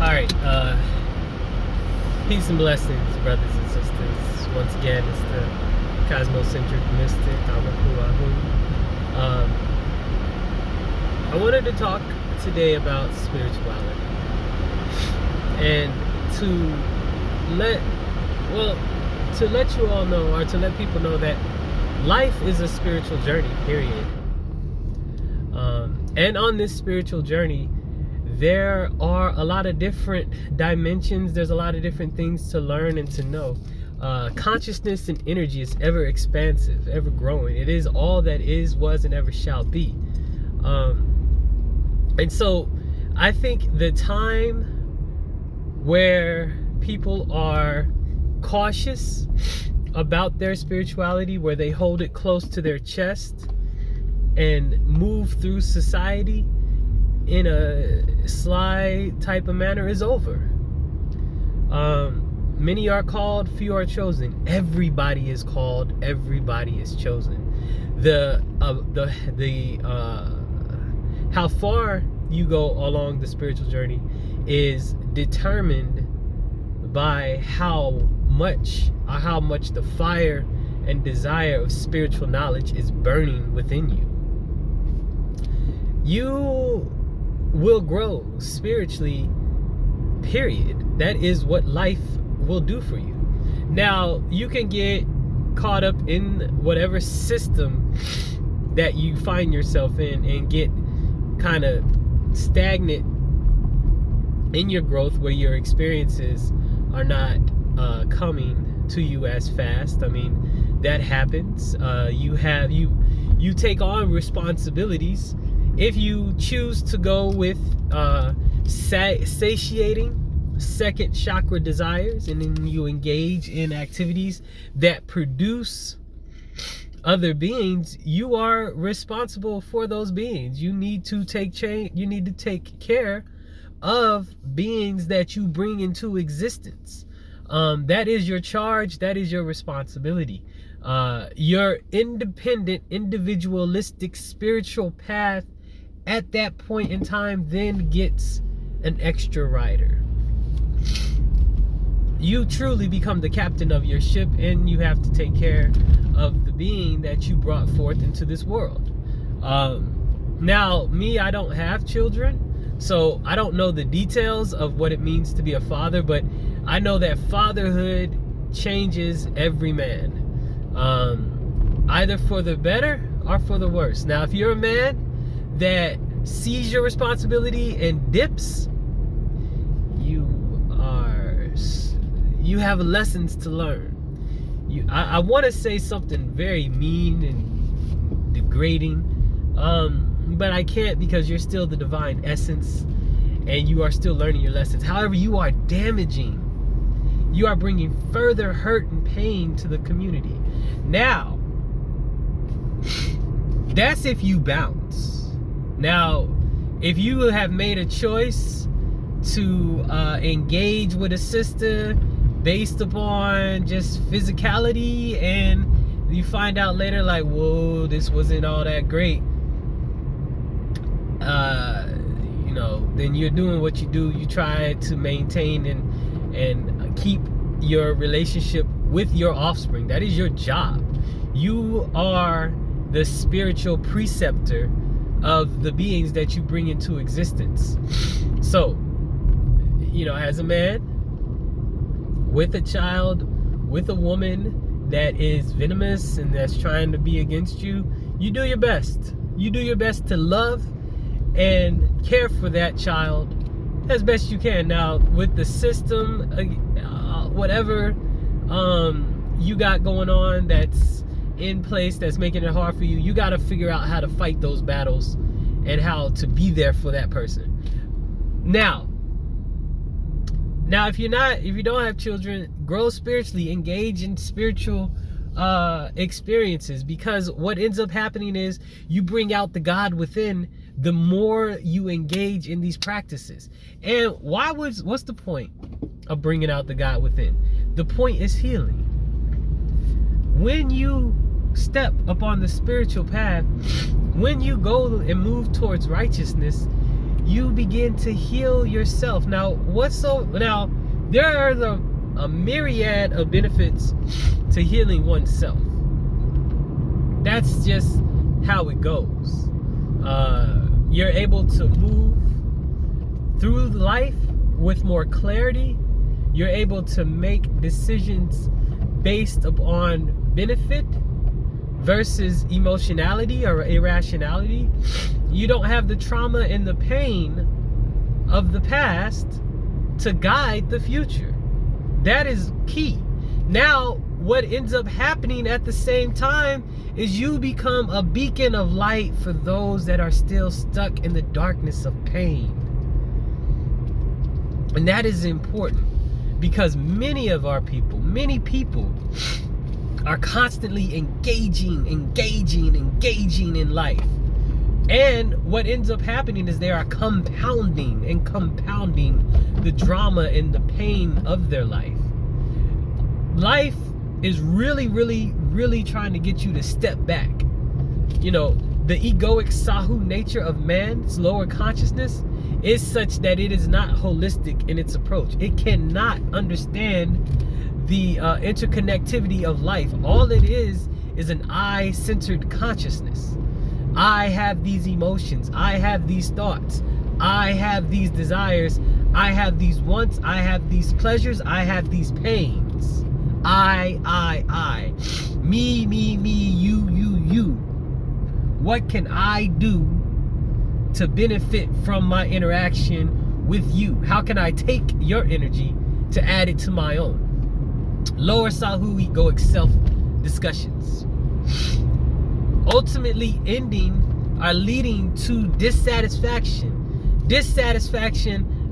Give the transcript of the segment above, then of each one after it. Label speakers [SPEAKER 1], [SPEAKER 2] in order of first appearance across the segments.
[SPEAKER 1] Alright, peace and blessings, brothers and sisters. Once again, it's the Cosmocentric Mystic, Amaku Ahu. I wanted to talk today about spirituality. And to let you all know, or to let people know that life is a spiritual journey, period. And on this spiritual journey, there are a lot of different dimensions. There's a lot of different things to learn and to know. Consciousness and energy is ever expansive, ever growing. It is all that is, was, and ever shall be. And so I think the time where people are cautious about their spirituality, where they hold it close to their chest and move through society in a sly type of manner, is over. Many are called, few are chosen. Everybody is called, everybody is chosen. How far you go along the spiritual journey is determined by how much the fire and desire of spiritual knowledge is burning within you. You will grow spiritually, period. That is what life will do for you. Now, you can get caught up in whatever system that you find yourself in and get kind of stagnant in your growth, where your experiences are not coming to you as fast. I mean, that happens. You take on responsibilities. If you choose to go with satiating second chakra desires, and then you engage in activities that produce other beings, you are responsible for those beings. You need to take care of beings that you bring into existence. That is your charge. That is your responsibility. Your independent, individualistic spiritual path at that point in time then gets an extra rider. You truly become the captain of your ship, and you have to take care of the being that you brought forth into this world. Now, me, I don't have children, so I don't know the details of what it means to be a father, but I know that fatherhood changes every man, either for the better or for the worse. Now, if you're a man that sees your responsibility and dips, you have lessons to learn. I want to say something very mean and degrading, but I can't, because you're still the divine essence and you are still learning your lessons. However, you are damaging. You are bringing further hurt and pain to the community. Now, that's if you bounce. Now, if you have made a choice to engage with a sister based upon just physicality, and you find out later like, whoa, this wasn't all that great, then you're doing what you do. You try to maintain and keep your relationship with your offspring. That is your job. You are the spiritual preceptor of the beings that you bring into existence. So, as a man with a child, with a woman that is venomous and that's trying to be against you, you do your best. You do your best to love and care for that child as best you can. Now, with the system, whatever you got going on that's in place that's making it hard for you, you got to figure out how to fight those battles and how to be there for that person. Now, if you don't have children, grow spiritually, engage in spiritual experiences, because what ends up happening is you bring out the God within the more you engage in these practices. And what's the point of bringing out the God within? The point is healing. When you step upon the spiritual path, when you go and move towards righteousness, you begin to heal yourself. Now, there are a myriad of benefits to healing oneself. That's just how it goes. You're able to move through life with more clarity. You're able to make decisions based upon benefit versus emotionality or irrationality. You don't have the trauma and the pain of the past to guide the future. That is key. Now, what ends up happening at the same time is you become a beacon of light for those that are still stuck in the darkness of pain. And that is important, because many people are constantly engaging in life. And what ends up happening is they are compounding the drama and the pain of their life. Life is really trying to get you to step back. You know, the egoic Sahu nature of man's lower consciousness is such that it is not holistic in its approach. It cannot understand the interconnectivity of life. All it is an I-centered consciousness. I have these emotions. I have these thoughts. I have these desires. I have these wants. I have these pleasures. I have these pains. I. Me, you. What can I do to benefit from my interaction with you? How can I take your energy to add it to my own? Lower Sahu egoic self discussions ultimately leading to dissatisfaction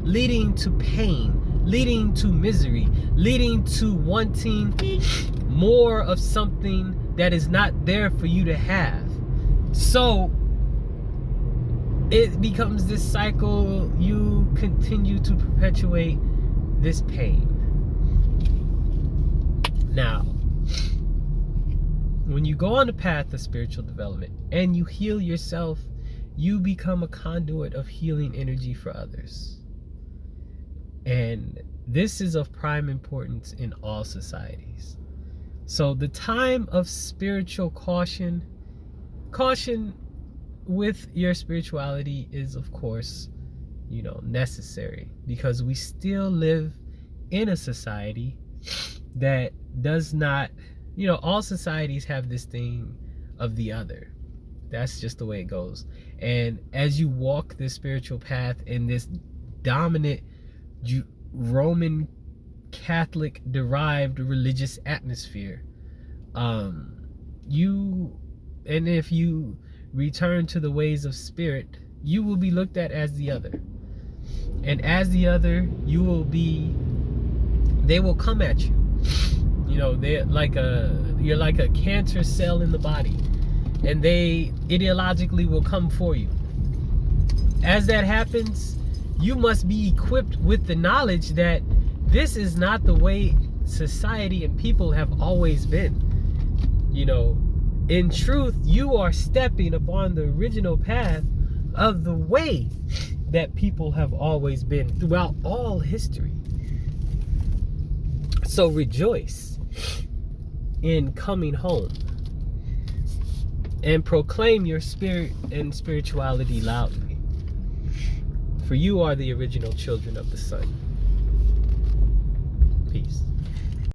[SPEAKER 1] leading to pain, leading to misery, leading to wanting more of something that is not there for you to have. So it becomes this cycle. You continue to perpetuate this pain. Now, when you go on the path of spiritual development and you heal yourself, you become a conduit of healing energy for others. And this is of prime importance in all societies. So the time of spiritual caution with your spirituality is, of course, necessary, because we still live in a society that does not, all societies have this thing of the other. That's just the way it goes. And as you walk this spiritual path in this dominant Roman Catholic derived religious atmosphere, if you return to the ways of spirit, you will be looked at as the other. And as the other, they will come at you. You're like a cancer cell in the body, and they ideologically will come for you. As that happens, you must be equipped with the knowledge that this is not the way society and people have always been. In truth, you are stepping upon the original path of the way that people have always been throughout all history. So rejoice in coming home and proclaim your spirit and spirituality loudly, for you are the original children of the sun.